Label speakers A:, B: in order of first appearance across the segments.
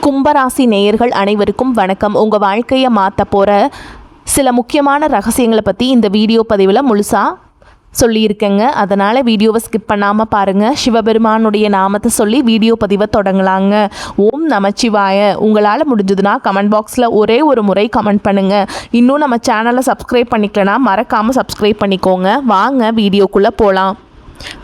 A: கும்பராசி நேயர்கள் அனைவருக்கும் வணக்கம். உங்கள் வாழ்க்கையை மாற்ற போகிற சில முக்கியமான ரகசியங்களை பற்றி இந்த வீடியோ பதிவில் முழுசாக சொல்லியிருக்கேங்க. அதனால் வீடியோவை ஸ்கிப் பண்ணாமல் பாருங்கள். சிவபெருமானுடைய நாமத்தை சொல்லி வீடியோ பதிவை தொடங்கலாங்க. ஓம் நமச்சிவாய. உங்களால் முடிஞ்சதுன்னா கமெண்ட் பாக்ஸில் ஒரே ஒரு முறை கமெண்ட் பண்ணுங்கள். இன்னும் நம்ம சேனலை சப்ஸ்கிரைப் பண்ணிக்கலனா மறக்காமல் சப்ஸ்கிரைப் பண்ணிக்கோங்க. வாங்க வீடியோக்குள்ளே போகலாம்.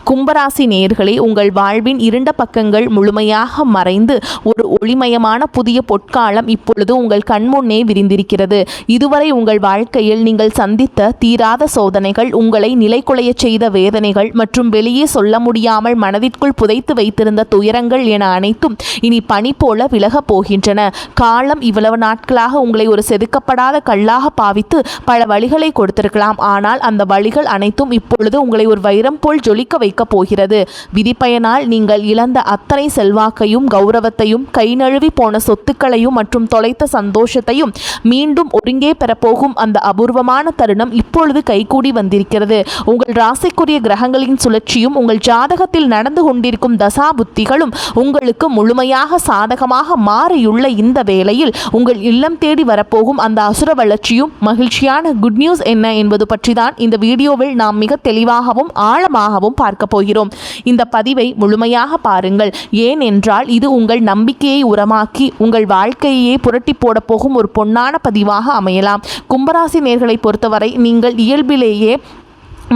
A: கும்பராசி நேயர்களே, உங்கள் வாழ்வின் இருண்ட பக்கங்கள் முழுமையாக மறைந்து ஒரு ஒளிமயமான புதிய பொற்காலம் இப்பொழுது உங்கள் கண்முன்னே விரிந்திருக்கிறது. இதுவரை உங்கள் வாழ்க்கையில் நீங்கள் சந்தித்த தீராத சோதனைகள், உங்களை நிலைகுலைய செய்த வேதனைகள் மற்றும் வெளியே சொல்ல முடியாமல் மனதிற்குள் புதைத்து வைத்திருந்த துயரங்கள் என அனைத்தும் இனி பனி போல விலகப் போகின்றன. காலம் இவ்வளவு நாட்களாக உங்களை ஒரு செதுக்கப்படாத கல்லாக பாவித்து பல வழிகளை கொடுத்திருக்கலாம். ஆனால் அந்த வழிகள் அனைத்தும் இப்பொழுது உங்களை ஒரு வைரம் போல் ஜொலிக்க வைக்க போகிறது. விதிப்பயனால் நீங்கள் இழந்த அத்தனை செல்வாக்கையும் கௌரவத்தையும், கை நழுவி போன சொத்துக்களையும் மற்றும் தொலைத்த சந்தோஷத்தையும் மீண்டும் ஒருங்கே பெறப்போகும் அந்த அபூர்வமான தருணம் இப்பொழுது கைகூடி வந்திருக்கிறது. உங்கள் ராசிக்குரிய கிரகங்களின் சுழற்சியும் உங்கள் ஜாதகத்தில் நடந்து கொண்டிருக்கும் தசா புத்திகளும் உங்களுக்கு முழுமையாக சாதகமாக மாறியுள்ள இந்த வேளையில் உங்கள் இல்லம் தேடி வரப்போகும் அந்த அசுர வளர்ச்சியும் மகிழ்ச்சியான குட் நியூஸ் என்ன என்பது பற்றி தான் இந்த வீடியோவில் நாம் மிக தெளிவாகவும் ஆழமாகவும் பார்க்க போகிறோம். இந்த பதிவை முழுமையாக பாருங்கள். ஏனென்றால் இது உங்கள் நம்பிக்கையை உரமாக்கி உங்கள் வாழ்க்கையை புரட்டி போட போகும் ஒரு பொன்னான பதிவாக அமையலாம். கும்பராசி நேயர்களை பொறுத்தவரை நீங்கள் இயல்பிலேயே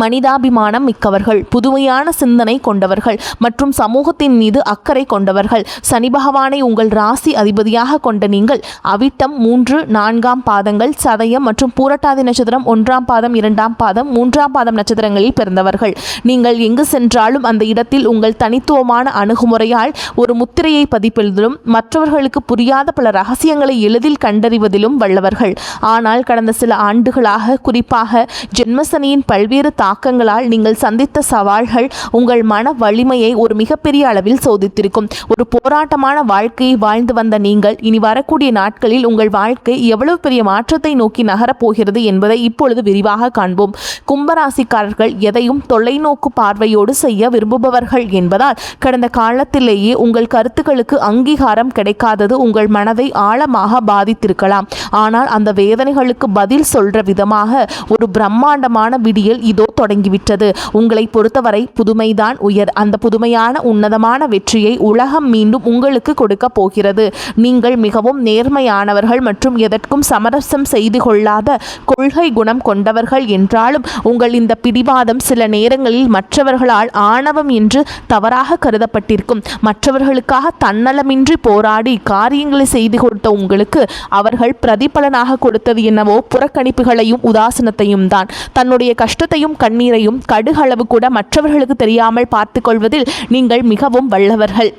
A: மனிதாபிமானம் மிக்கவர்கள், புதுமையான சிந்தனை கொண்டவர்கள் மற்றும் சமூகத்தின் மீது அக்கறை கொண்டவர்கள். சனி பகவானை உங்கள் ராசி அதிபதியாக கொண்ட நீங்கள் அவிட்டம் 3, 4ஆம் பாதங்கள், சதயம் மற்றும் பூரட்டாதி நட்சத்திரம் 1ஆம் பாதம், 2ஆம் பாதம், 3ஆம் பாதம் நட்சத்திரங்களில் பிறந்தவர்கள். நீங்கள் எங்கு சென்றாலும் அந்த இடத்தில் உங்கள் தனித்துவமான அணுகுமுறையால் ஒரு முத்திரையை பதிப்பதிலும் மற்றவர்களுக்கு புரியாத பல ரகசியங்களை எளிதில் கண்டறிவதிலும் வல்லவர்கள். ஆனால் கடந்த சில ஆண்டுகளாக, குறிப்பாக ஜென்மசனியின் பல்வேறு தாக்கங்களால் நீங்கள் சந்தித்த சவால்கள் உங்கள் மன வலிமையை ஒரு மிகப்பெரிய அளவில் சோதித்திருக்கும். ஒரு போராட்டமான வாழ்க்கையை வாழ்ந்து வந்த நீங்கள் இனி வரக்கூடிய நாட்களில் உங்கள் வாழ்க்கை எவ்வளவு பெரிய மாற்றத்தை நோக்கி நகரப்போகிறது என்பதை இப்பொழுது விரிவாக காண்போம். கும்பராசிக்காரர்கள் எதையும் தொலைநோக்கு பார்வையோடு செய்ய விரும்புபவர்கள் என்பதால் கடந்த காலத்திலேயே உங்கள் கருத்துக்களுக்கு அங்கீகாரம் கிடைக்காதது உங்கள் மனதை ஆழமாக பாதித்திருக்கலாம். ஆனால் அந்த வேதனைகளுக்கு பதில் சொல்ற விதமாக ஒரு பிரம்மாண்டமான விடியல் இதோ தொடங்கிவிட்டது. உங்களை பொறுத்தவரை புதுமைதான் உயர். அந்த புதுமையான உன்னதமான வெற்றியை உலகம் மீண்டும் உங்களுக்கு கொடுக்க போகிறது. நீங்கள் மிகவும் நேர்மையானவர்கள் மற்றும் எதற்கும் சமரசம் செய்து கொள்ளாத கொள்கை குணம் கொண்டவர்கள் என்றாலும் உங்கள் இந்த பிடிவாதம் சில நேரங்களில் மற்றவர்களால் ஆணவம் என்று தவறாக கருதப்பட்டிருக்கும். மற்றவர்களுக்காக தன்னலமின்றி போராடி காரியங்களை செய்து கொடுத்த உங்களுக்கு அவர்கள் பிரதிபலனாக கொடுத்தது என்னவோ புறக்கணிப்புகளையும் உதாசனத்தையும் தான். தன்னுடைய கஷ்டத்தையும் கண்ணீரையும் கடுகளவு கூட மற்றவர்களுக்கு தெரியாமல் பார்த்து கொள்வதில் நீங்கள் மிகவும் வல்லவர்கள்.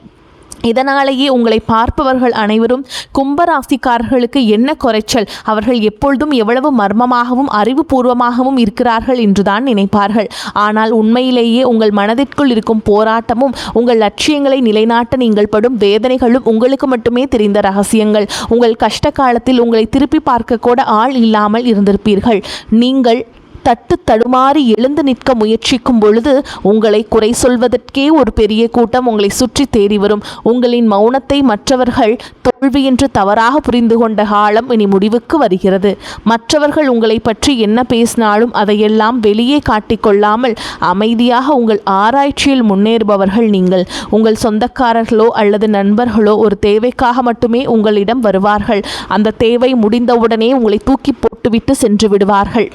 A: இதனாலேயே உங்களை பார்ப்பவர்கள் அனைவரும் கும்பராசிக்காரர்களுக்கு என்ன குறைச்சல், அவர்கள் எப்பொழுதும் எவ்வளவு மர்மமாகவும் அறிவுபூர்வமாகவும் இருக்கிறார்கள் என்றுதான் நினைப்பார்கள். ஆனால் உண்மையிலேயே உங்கள் மனதிற்குள் இருக்கும் போராட்டமும் உங்கள் லட்சியங்களை நிலைநாட்ட நீங்கள் படும் வேதனைகளும் உங்களுக்கு மட்டுமே தெரிந்த ரகசியங்கள். உங்கள் கஷ்ட காலத்தில் உங்களை திருப்பி பார்க்க கூட ஆள் இல்லாமல் இருந்திருப்பீர்கள். நீங்கள் தட்டு தடுமாறி எழுந்து நிற்க முயற்சிக்கும் பொழுது உங்களை குறை சொல்வதற்கே ஒரு பெரிய கூட்டம் உங்களை சுற்றி தேடி வரும். உங்களின் மௌனத்தை மற்றவர்கள் தோல்வி என்று தவறாக புரிந்து கொண்ட காலம் இனி முடிவுக்கு வருகிறது. மற்றவர்கள் உங்களை பற்றி என்ன பேசினாலும் அதையெல்லாம் வெளியே காட்டிக்கொள்ளாமல் அமைதியாக உங்கள் ஆராய்ச்சியில் முன்னேறுபவர்கள் நீங்கள். உங்கள் சொந்தக்காரர்களோ அல்லது நண்பர்களோ ஒரு தேவைக்காக மட்டுமே உங்களிடம் வருவார்கள். அந்த தேவை முடிந்தவுடனே உங்களை தூக்கி போட்டுவிட்டு சென்று விடுவார்கள்.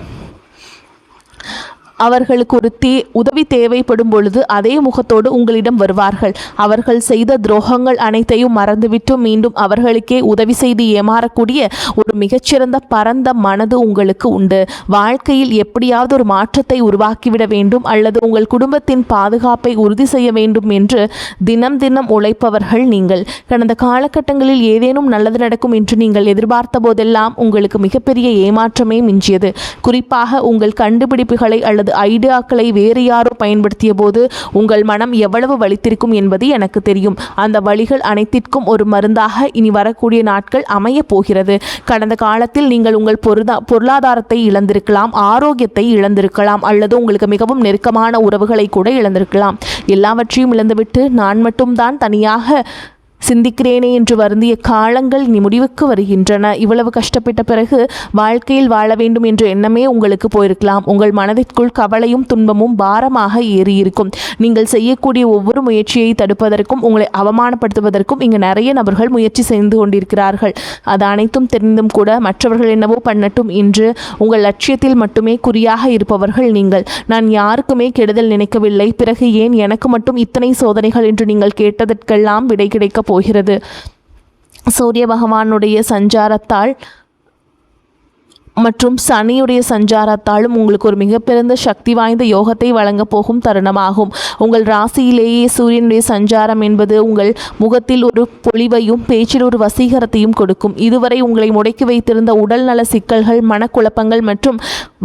A: அவர்களுக்கு ஒரு உதவி தேவைப்படும் பொழுது அதே முகத்தோடு உங்களிடம் வருவார்கள். அவர்கள் செய்த துரோகங்கள் அனைத்தையும் மறந்துவிட்டு மீண்டும் அவர்களுக்கே உதவி செய்து ஏமாறக்கூடிய ஒரு மிகச்சிறந்த பரந்த மனது உங்களுக்கு உண்டு. வாழ்க்கையில் எப்படியாவது ஒரு மாற்றத்தை உருவாக்கிவிட வேண்டும் அல்லது உங்கள் குடும்பத்தின் பாதுகாப்பை உறுதி செய்ய வேண்டும் என்று தினம் தினம் உழைப்பவர்கள் நீங்கள். கடந்த காலகட்டங்களில் ஏதேனும் நல்லது நடக்கும் என்று நீங்கள் எதிர்பார்த்த போதெல்லாம் உங்களுக்கு மிகப்பெரிய ஏமாற்றமே மிஞ்சியது. குறிப்பாக உங்கள் கண்டுபிடிப்புகளை அல்லது ஐடியாக்களை வேறு யாரோ பயன்படுத்திய போது உங்கள் மனம் எவ்வளவு வலித்திருக்கும் என்பது எனக்கு தெரியும். அந்த வலிகள் அனைத்திற்கும் ஒரு மருந்தாக இனி வரக்கூடிய நாட்கள் அமைய போகிறது. கடந்த காலத்தில் நீங்கள் உங்கள் பொருளாதாரத்தை இழந்திருக்கலாம், ஆரோக்கியத்தை இழந்திருக்கலாம், அல்லது உங்களுக்கு மிகவும் நெருக்கமான உறவுகளை கூட இழந்திருக்கலாம். எல்லாவற்றையும் இழந்துவிட்டு நான் மட்டும்தான் தனியாக சிந்திக்கிறேனே என்று வருந்திய காலங்கள் இனி முடிவுக்கு வருகின்றன. இவ்வளவு கஷ்டப்பட்ட பிறகு வாழ்க்கையில் வாழ வேண்டும் என்ற எண்ணமே உங்களுக்கு போயிருக்கலாம். உங்கள் மனதிற்குள் கவலையும் துன்பமும் பாரமாக ஏறியிருக்கும். நீங்கள் செய்யக்கூடிய ஒவ்வொரு முயற்சியை தடுப்பதற்கும் உங்களை அவமானப்படுத்துவதற்கும் இங்கு நிறைய நபர்கள் முயற்சி செய்து கொண்டிருக்கிறார்கள். அது அனைத்தும் தெரிந்தும் கூட மற்றவர்கள் என்னவோ பண்ணட்டும் என்று உங்கள் லட்சியத்தில் மட்டுமே குறியாக இருப்பவர்கள் நீங்கள். நான் யாருக்குமே கெடுதல் நினைக்கவில்லை, பிறகு ஏன் எனக்கு மட்டும் இத்தனை சோதனைகள் என்று நீங்கள் கேட்டதற்கெல்லாம் விடை கிடைக்க போகிறது. சூரிய பகவானுடைய சஞ்சாரத்தால் மற்றும் சனியுடைய சஞ்சாரத்தாலும் உங்களுக்கு ஒரு மிகப்பெரிய சக்தி வாய்ந்த யோகத்தை வழங்க போகும் தருணமாகும். உங்கள் ராசியிலேயே சூரியனுடைய சஞ்சாரம் என்பது உங்கள் முகத்தில் ஒரு பொலிவையும் பேச்சில் ஒரு வசீகரத்தையும் கொடுக்கும். இதுவரை உங்களை முடக்கி வைத்திருந்த உடல் நல சிக்கல்கள், மனக்குழப்பங்கள் மற்றும்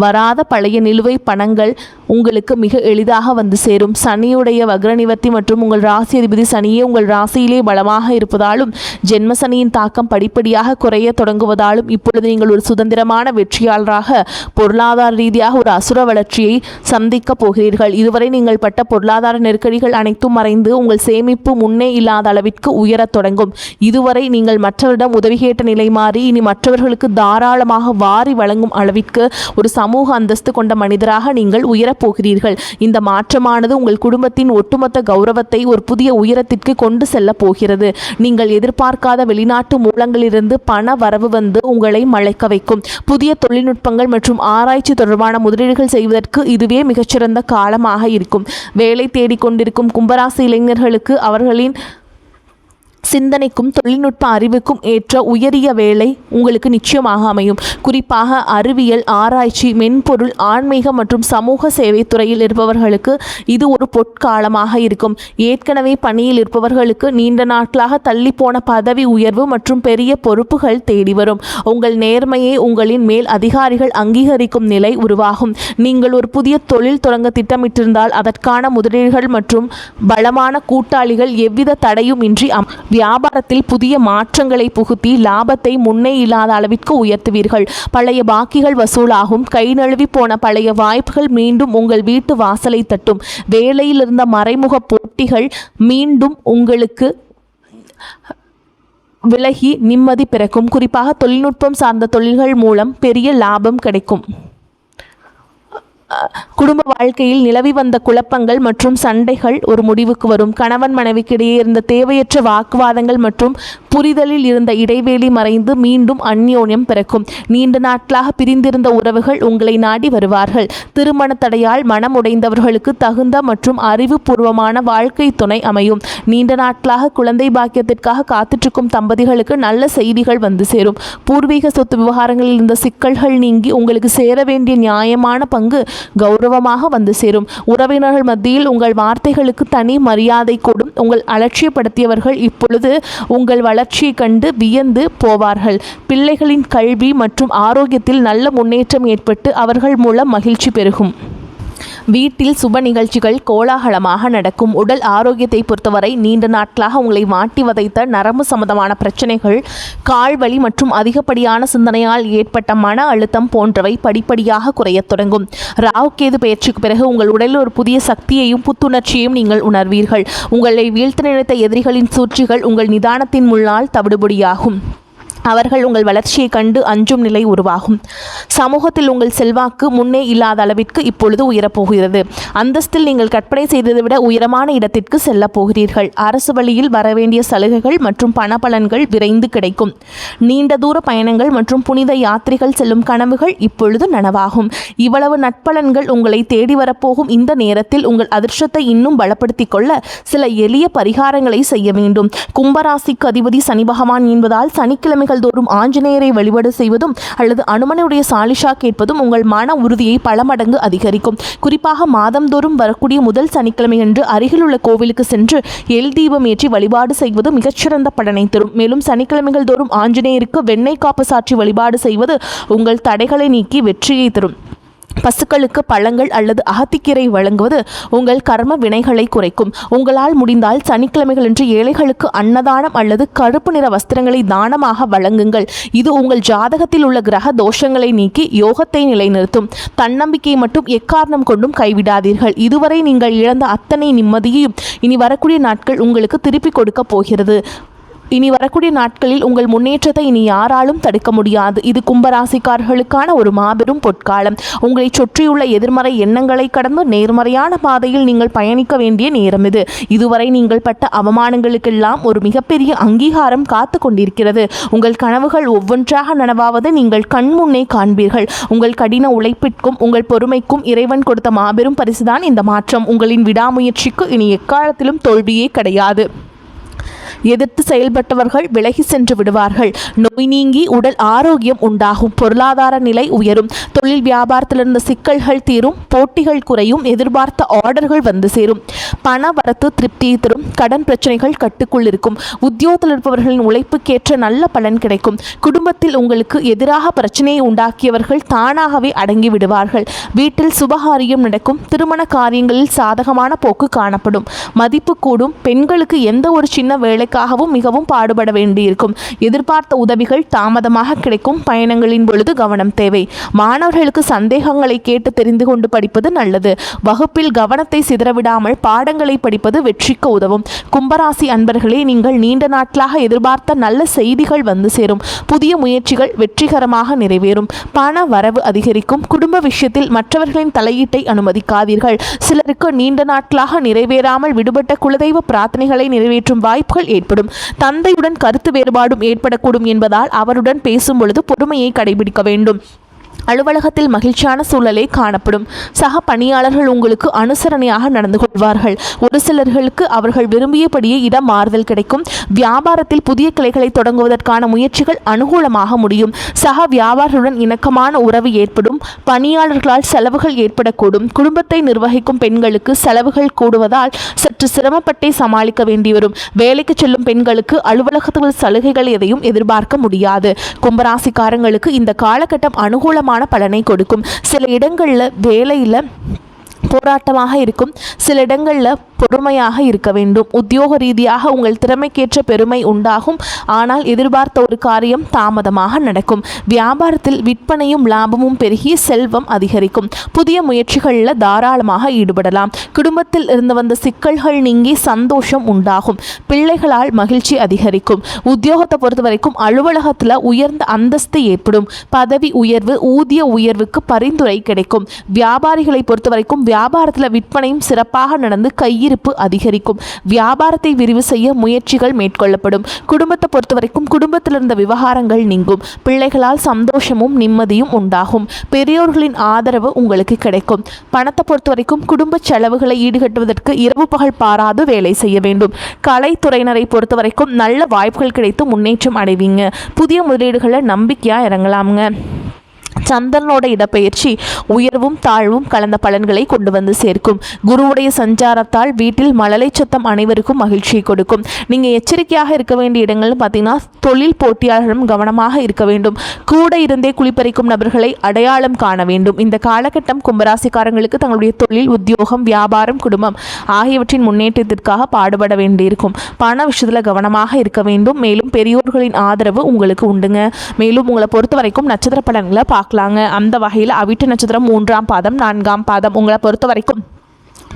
A: வராத பழைய நிலுவை பணங்கள் உங்களுக்கு மிக எளிதாக வந்து சேரும். சனியுடைய வக்ர நிவர்த்தி மற்றும் உங்கள் ராசி அதிபதி சனியே உங்கள் ராசியிலே பலமாக இருப்பதாலும் ஜென்ம சனியின் தாக்கம் படிப்படியாக குறைய தொடங்குவதாலும் இப்பொழுது நீங்கள் ஒரு சுதந்திரமான வெற்றியாளராக பொருளாதார ரீதியாக ஒரு அசுர வளர்ச்சியை சந்திக்க போகிறீர்கள். இதுவரை நீங்கள் பட்ட பொருளாதார நெருக்கடிகள் அனைத்தும் மறைந்து உங்கள் சேமிப்பு முன்னே இல்லாத அளவிற்கு உயரத் தொடங்கும். இதுவரை நீங்கள் மற்றவரிடம் உதவி கேட்ட நிலை மாறி இனி மற்றவர்களுக்கு தாராளமாக வாரி வழங்கும் அளவிற்கு ஒரு சமூக அந்தஸ்து கொண்ட மனிதராக நீங்கள் உயரப் போகிறீர்கள். இந்த மாற்றமானது உங்கள் குடும்பத்தின் ஒட்டுமொத்த கௌரவத்தை ஒரு புதிய உயரத்திற்கு கொண்டு செல்ல போகிறது. நீங்கள் எதிர்பார்க்காத வெளிநாட்டு மூலங்களிலிருந்து பண வரவு வந்து உங்களை மலைக்க வைக்கும். புதிய தொழில்நுட்பங்கள் மற்றும் ஆராய்ச்சி தொடர்பான முதலீடுகள் செய்வதற்கு இதுவே மிகச்சிறந்த காலமாக இருக்கும். வேலை தேடிக்கொண்டிருக்கும் கும்பராசி இளைஞர்களுக்கு அவர்களின் சிந்தனைக்கும் தொழில்நுட்ப அறிவுக்கும் ஏற்ற உயரிய வேலை உங்களுக்கு நிச்சயமாக அமையும். குறிப்பாக அறிவியல், ஆராய்ச்சி, மென்பொருள், ஆன்மீக மற்றும் சமூக சேவை துறையில் இருப்பவர்களுக்கு இது ஒரு பொற்காலமாக இருக்கும். ஏற்கனவே பணியில் இருப்பவர்களுக்கு நீண்ட நாட்களாக தள்ளி போன பதவி உயர்வு மற்றும் பெரிய பொறுப்புகள் தேடி வரும். உங்கள் நேர்மையை உங்களின் மேல் அதிகாரிகள் அங்கீகரிக்கும் நிலை உருவாகும். நீங்கள் ஒரு புதிய தொழில் தொடங்க திட்டமிட்டிருந்தால் அதற்கான முதலீடுகள் மற்றும் பலமான கூட்டாளிகள் எவ்வித தடையும் இன்றி வியாபாரத்தில் புதிய மாற்றங்களை புகுத்தி லாபத்தை முன்னே இல்லாத அளவிற்கு உயர்த்துவீர்கள். பழைய பாக்கிகள் வசூலாகும். கை நழுவி போன பழைய வாய்ப்புகள் மீண்டும் உங்கள் வீட்டு வாசலை தட்டும். வேலையில் இருந்த மறைமுக போட்டிகள் மீண்டும் உங்களுக்கு விலகி நிம்மதி பிறக்கும். குறிப்பாக தொழில்நுட்பம் சார்ந்த தொழில்கள் மூலம் பெரிய லாபம் கிடைக்கும். குடும்ப வாழ்க்கையில் நிலவி வந்த குழப்பங்கள் மற்றும் சண்டைகள் ஒரு முடிவுக்கு வரும். கணவன் மனைவிக்கிடையே இருந்த தேவையற்ற வாக்குவாதங்கள் மற்றும் புரிதலில் இருந்த இடைவெளி மறைந்து மீண்டும் அந்யோன்யம் பிறக்கும். நீண்ட நாட்களாக பிரிந்திருந்த உறவுகள் உங்களை நாடி வருவார்கள். திருமண தடையால் மனம் உடைந்தவர்களுக்கு தகுந்த மற்றும் அறிவுபூர்வமான வாழ்க்கை துணை அமையும். நீண்ட நாட்களாக குழந்தை பாக்கியத்திற்காக காத்திருக்கும் தம்பதிகளுக்கு நல்ல செய்திகள் வந்து சேரும். பூர்வீக சொத்து விவகாரங்களில் இருந்த சிக்கல்கள் நீங்கி உங்களுக்கு சேர வேண்டிய நியாயமான பங்கு கௌரவமாக வந்து சேரும். உறவினர்கள் மத்தியில் உங்கள் வார்த்தைகளுக்கு தனி மரியாதை கூடும். உங்கள் அலட்சியப்படுத்தியவர்கள் இப்பொழுது உங்கள் வளர்ச்சியை கண்டு வியந்து போவார்கள். பிள்ளைகளின் கல்வி மற்றும் ஆரோக்கியத்தில் நல்ல முன்னேற்றம் ஏற்பட்டு அவர்கள் மூலம் மகிழ்ச்சி பெருகும். வீட்டில் சுப நிகழ்ச்சிகள் கோலாகலமாக நடக்கும். உடல் ஆரோக்கியத்தை பொறுத்தவரை நீண்ட நாட்களாக உங்களை மாட்டி வதைத்த நரம்பு சம்பந்தமான பிரச்சனைகள், கால்வலி மற்றும் அதிகப்படியான சிந்தனையால் ஏற்பட்ட மன அழுத்தம் போன்றவை படிப்படியாக குறையத் தொடங்கும். ராகுகேது பெயர்ச்சிக்கு பிறகு உங்கள் உடலில் ஒரு புதிய சக்தியையும் புத்துணர்ச்சியையும் நீங்கள் உணர்வீர்கள். உங்களை வீழ்த்த நினைத்த எதிரிகளின் சூழ்ச்சிகள் உங்கள் நிதானத்தின் முன்னால் தவிடுபடியாகும். அவர்கள் உங்கள் வளர்ச்சியை கண்டு அஞ்சும் நிலை உருவாகும். சமூகத்தில் உங்கள் செல்வாக்கு முன்னே இல்லாத அளவிற்கு இப்பொழுது உயரப்போகிறது. அந்தஸ்தில் நீங்கள் கற்பனை செய்ததை விட உயரமான இடத்திற்கு செல்ல போகிறீர்கள். அரசு வழியில் வரவேண்டிய சலுகைகள் மற்றும் பணபலன்கள் விரைந்து கிடைக்கும். நீண்ட தூர பயணங்கள் மற்றும் புனித யாத்திரைகள் செல்லும் கனவுகள் இப்பொழுது நனவாகும். இவ்வளவு நட்பலன்கள் உங்களை தேடி வரப்போகும் இந்த நேரத்தில் உங்கள் அதிர்ஷ்டத்தை இன்னும் பலப்படுத்திக் கொள்ள சில எளிய பரிகாரங்களை செய்ய வேண்டும். கும்பராசிக்கு அதிபதி சனி பகவான் என்பதால் சனிக்கிழமை தோறும் ஆஞ்சநேயரை வழிபாடு செய்வதும் அல்லது அனுமனுடைய சாலிஷா கேட்பதும் உங்கள் மன உறுதியை பல மடங்கு அதிகரிக்கும். குறிப்பாக மாதந்தோறும் வரக்கூடிய முதல் சனிக்கிழமை அன்று அருகில் உள்ள கோவிலுக்கு சென்று எல் தீபம் ஏற்றி வழிபாடு செய்வது மிகச்சிறந்த பலனை தரும். மேலும் சனிக்கிழமைகள் தோறும் ஆஞ்சநேயருக்கு வெண்ணெய் காப்பு சாற்றி வழிபாடு செய்வது உங்கள் தடைகளை நீக்கி வெற்றியை தரும். பசுக்களுக்கு பழங்கள் அல்லது அகத்திக்கீரை வழங்குவது உங்கள் கர்ம வினைகளை குறைக்கும். உங்களால் முடிந்தால் சனிக்கிழமைகள் என்று ஏழைகளுக்கு அன்னதானம் அல்லது கருப்பு நிற வஸ்திரங்களை தானமாக வழங்குங்கள். இது உங்கள் ஜாதகத்தில் உள்ள கிரக தோஷங்களை நீக்கி யோகத்தை நிலைநிறுத்தும். தன்னம்பிக்கையை மட்டும் எக்காரணம் கொண்டும் கைவிடாதீர்கள். இதுவரை நீங்கள் இழந்த அத்தனை நிம்மதியையும் இனி வரக்கூடிய நாட்கள் உங்களுக்கு திருப்பி கொடுக்க போகிறது. இனி வரக்கூடிய நாட்களில் உங்கள் முன்னேற்றத்தை இனி யாராலும் தடுக்க முடியாது. இது கும்பராசிக்காரர்களுக்கான ஒரு மாபெரும் பொற்காலம். உங்களை சுற்றியுள்ள எதிர்மறை எண்ணங்களை கடந்து நேர்மறையான பாதையில் நீங்கள் பயணிக்க வேண்டிய நேரம் இது. இதுவரை நீங்கள் பட்ட அவமானங்களுக்கெல்லாம் ஒரு மிகப்பெரிய அங்கீகாரம் காத்து கொண்டிருக்கிறது. உங்கள் கனவுகள் ஒவ்வொன்றாக நனவாவது நீங்கள் கண்முன்னே காண்பீர்கள். உங்கள் கடின உழைப்பிற்கும் உங்கள் பொறுமைக்கும் இறைவன் கொடுத்த மாபெரும் பரிசுதான் இந்த மாற்றம். உங்களின் விடாமுயற்சிக்கு இனி எக்காலத்திலும் தோல்வியே கிடையாது. எதிர்த்து செயல்பட்டவர்கள் விலகி சென்று விடுவார்கள். நோய் நீங்கி உடல் ஆரோக்கியம் உண்டாகும். பொருளாதார நிலை உயரும். தொழில் வியாபாரத்திலிருந்த சிக்கல்கள் தீரும். போட்டிகள் குறையும். எதிர்பார்த்த ஆர்டர்கள் வந்து சேரும். பண வரத்து திருப்தியை தரும். கடன் பிரச்சனைகள் கட்டுக்குள் இருக்கும். உத்தியோகத்தில் இருப்பவர்களின் உழைப்புக்கேற்ற நல்ல பலன் கிடைக்கும். குடும்பத்தில் உங்களுக்கு எதிராக பிரச்சனையை உண்டாக்கியவர்கள் தானாகவே அடங்கி விடுவார்கள். வீட்டில் சுபகாரியம் நடக்கும். திருமண காரியங்களில் சாதகமான போக்கு காணப்படும். மதிப்பு கூடும். பெண்களுக்கு எந்த ஒரு சின்ன வேலை மிகவும் பாடுபட வேண்டியிருக்கும். எதிர்பார்த்த உதவிகள் தாமதமாக கிடைக்கும். பயணங்களின் பொழுது கவனம் தேவை. மாணவர்களுக்கு சந்தேகங்களை கேட்டு தெரிந்து கொண்டு படிப்பது நல்லது. வகுப்பில் கவனத்தை சிதறவிடாமல் பாடங்களை படிப்பது வெற்றிக்கு உதவும். கும்பராசி அன்பர்களே, நீங்கள் நீண்ட நாட்களாக எதிர்பார்த்த நல்ல செய்திகள் வந்து சேரும். புதிய முயற்சிகள் வெற்றிகரமாக நிறைவேறும். பண வரவு அதிகரிக்கும். குடும்ப விஷயத்தில் மற்றவர்களின் தலையீட்டை அனுமதிக்காதீர்கள். சிலருக்கு நீண்ட நாட்களாக நிறைவேறாமல் விடுபட்ட குலதெய்வ பிரார்த்தனைகளை நிறைவேற்றும் வாய்ப்புகள் ஏற்படும். தந்தையுடன் கருத்து வேறுபாடும் ஏற்படக்கூடும் என்பதால் அவருடன் பேசும் பொழுது பொறுமையை கடைபிடிக்க வேண்டும். அலுவலகத்தில் மகிழ்ச்சியான சூழலே காணப்படும். சக பணியாளர்கள் உங்களுக்கு அனுசரணையாக நடந்து கொள்வார்கள். ஒரு சிலர்களுக்கு அவர்கள் விரும்பியபடியே இடம் மாறுதல் கிடைக்கும். வியாபாரத்தில் புதிய கிளைகளை தொடங்குவதற்கான முயற்சிகள் அனுகூலமாக முடியும். சக வியாபாரிகளுடன் இணக்கமான உறவு ஏற்படும். பணியாளர்களால் செலவுகள் ஏற்படக்கூடும். குடும்பத்தை நிர்வகிக்கும் பெண்களுக்கு செலவுகள் கூடுவதால் சற்று சிரமப்பட்டே சமாளிக்க வேண்டி வரும். வேலைக்கு செல்லும் பெண்களுக்கு அலுவலகத்தில் சலுகைகள் எதையும் எதிர்பார்க்க முடியாது. கும்பராசிக்காரங்களுக்கு இந்த காலகட்டம் அனுகூலமான பலனை கொடுக்கும். சில இடங்கள்ல வேலையில போராட்டமாக இருக்கும். சில இடங்களில் பொறுமையாக இருக்க வேண்டும். உத்தியோக ரீதியாக உங்கள் திறமைக்கேற்ற பெருமை உண்டாகும். ஆனால் எதிர்பார்த்த ஒரு காரியம் தாமதமாக நடக்கும். வியாபாரத்தில் விற்பனையும் லாபமும் பெருகி செல்வம் அதிகரிக்கும். புதிய முயற்சிகளில் தாராளமாக ஈடுபடலாம். குடும்பத்தில் இருந்து வந்த சிக்கல்கள் நீங்கி சந்தோஷம் உண்டாகும். பிள்ளைகளால் மகிழ்ச்சி அதிகரிக்கும். உத்தியோகத்தை பொறுத்த வரைக்கும் அலுவலகத்தில் உயர்ந்த அந்தஸ்து ஏற்படும். பதவி உயர்வு, ஊதிய உயர்வுக்கு பரிந்துரை கிடைக்கும். வியாபாரிகளை பொறுத்த வரைக்கும் வியாபாரத்தில் விற்பனையும் சிறப்பாக நடந்து கையிருப்பு அதிகரிக்கும். வியாபாரத்தை விரிவு செய்ய முயற்சிகள் மேற்கொள்ளப்படும். குடும்பத்தை பொறுத்தவரைக்கும் குடும்பத்தில் இருந்த விவகாரங்கள் நீங்கும். பிள்ளைகளால் சந்தோஷமும் நிம்மதியும் உண்டாகும். பெரியோர்களின் ஆதரவு உங்களுக்கு கிடைக்கும். பணத்தை பொறுத்தவரைக்கும் குடும்ப செலவுகளை ஈடுகட்டுவதற்கு இரவு பகல் பாராது வேலை செய்ய வேண்டும். கலைத்துறையினரை பொறுத்தவரைக்கும் நல்ல வாய்ப்புகள் கிடைத்து முன்னேற்றம் அடைவீங்க. புதிய முதலீடுகளை நம்பிக்கையாக இறங்கலாமுங்க. சந்திரனோட இடப்பெயர்ச்சி உயர்வும் தாழ்வும் கலந்த பலன்களை கொண்டு வந்து சேர்க்கும். குருவுடைய சஞ்சாரத்தால் வீட்டில் மழலை சத்தம் அனைவருக்கும் மகிழ்ச்சியை கொடுக்கும். நீங்கள் எச்சரிக்கையாக இருக்க வேண்டிய இடங்கள்னு பார்த்தீங்கன்னா, தொழில் போட்டியாளர்களும் கவனமாக இருக்க வேண்டும். கூட இருந்தே குளிப்பறிக்கும் நபர்களை அடையாளம் காண வேண்டும். இந்த காலகட்டம் கும்பராசிக்காரங்களுக்கு தங்களுடைய தொழில், உத்தியோகம், வியாபாரம், குடும்பம் ஆகியவற்றின் முன்னேற்றத்திற்காக பாடுபட வேண்டியிருக்கும். பண விஷயத்தில் கவனமாக இருக்க வேண்டும். மேலும் பெரியோர்களின் ஆதரவு உங்களுக்கு உண்டுங்க. மேலும் உங்களை பொறுத்த வரைக்கும் நட்சத்திர பலன்களை பார்க்கலாங்க. அந்த வகையில் அவிட்ட நட்சத்திரம் 3ஆம் பாதம் 4ஆம் பாதம் உங்களை பொறுத்த வரைக்கும்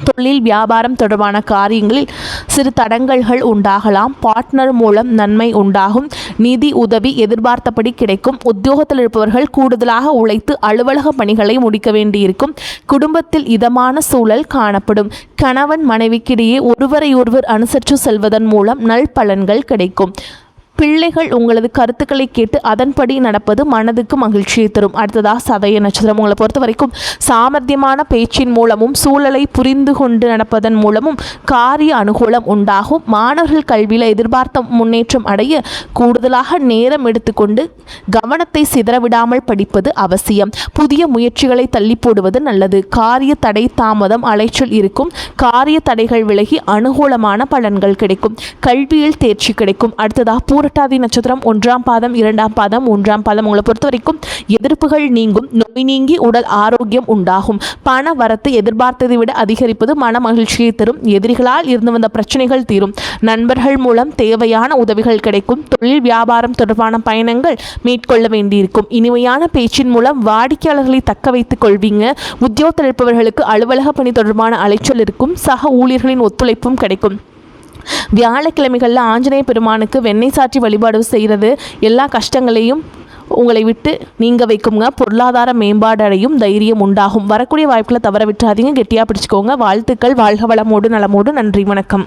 A: தொழில் வியாபாரம் தொடர்பான காரியங்களில் சிறு தடங்கல்கள் உண்டாகலாம். பார்ட்னர் மூலம் நன்மை உண்டாகும். நிதி உதவி எதிர்பார்த்தபடி கிடைக்கும். உத்தியோகத்தில் இருப்பவர்கள் கூடுதலாக உழைத்து அலுவலக பணிகளை முடிக்க வேண்டியிருக்கும். குடும்பத்தில் இதமான சூழல் காணப்படும். கணவன் மனைவிக்கிடையே ஒருவரையொருவர் அனுசரித்து செல்வதன் மூலம் நல்பலன்கள் கிடைக்கும். பிள்ளைகள் உங்களது கருத்துக்களை கேட்டு அதன்படி நடப்பது மனதுக்கு மகிழ்ச்சியை தரும். அடுத்ததாக சதய நட்சத்திரம் உங்களை பொறுத்த வரைக்கும் சாமர்த்தியமான பேச்சின் மூலமும் சூழலை புரிந்து கொண்டு நடப்பதன் மூலமும் காரிய அனுகூலம் உண்டாகும். மாணவர்கள் கல்வியில் எதிர்பார்த்த முன்னேற்றம் அடைய கூடுதலாக நேரம் எடுத்துக்கொண்டு கவனத்தை சிதறவிடாமல் படிப்பது அவசியம். புதிய முயற்சிகளை தள்ளி போடுவது நல்லது. காரிய தடை தாமதம் அலைச்சல் இருக்கும். காரிய தடைகள் விலகி அனுகூலமான பலன்கள் கிடைக்கும். கல்வியில் தேர்ச்சி கிடைக்கும். அடுத்ததாக பூரட்டாதி நட்சத்திரம் 1ஆம் பாதம் 2ஆம் பாதம் 3ஆம் பாதம் உங்களை பொறுத்த வரைக்கும் எதிர்ப்புகள் நீங்கும். நோய் நீங்கி உடல் ஆரோக்கியம் உண்டாகும். பண வரத்து எதிர்பார்த்ததை விட அதிகரிப்பது மன மகிழ்ச்சியை தரும். எதிரிகளால் இருந்து வந்த பிரச்சனைகள் தீரும். நண்பர்கள் மூலம் தேவையான உதவிகள் கிடைக்கும். தொழில் வியாபாரம் தொடர்பான பயணங்கள் மேற்கொள்ள வேண்டியிருக்கும். இனிமையான பேச்சின் மூலம் வாடிக்கையாளர்களை தக்க வைத்துக் கொள்வீங்க. உத்தியோகத்தில் இருப்பவர்களுக்கு அலுவலக பணி தொடர்பான அலைச்சல் இருக்கும். சக ஊழியர்களின் ஒத்துழைப்பும் கிடைக்கும். வியாழக்கிழமைகளில் ஆஞ்சநேய பெருமானுக்கு வெண்ணெய் சாற்றி வழிபாடு செய்கிறது எல்லா கஷ்டங்களையும் உங்களை விட்டு நீங்க வைக்குங்க. பொருளாதார மேம்பாடு அடையும், தைரியம் உண்டாகும். வரக்கூடிய வாய்ப்புகளை தவற விட்டுறாதீங்க, கெட்டியாக பிடிச்சிக்கோங்க. வாழ்த்துக்கள். வாழ்க வளமோடு நலமோடு. நன்றி, வணக்கம்.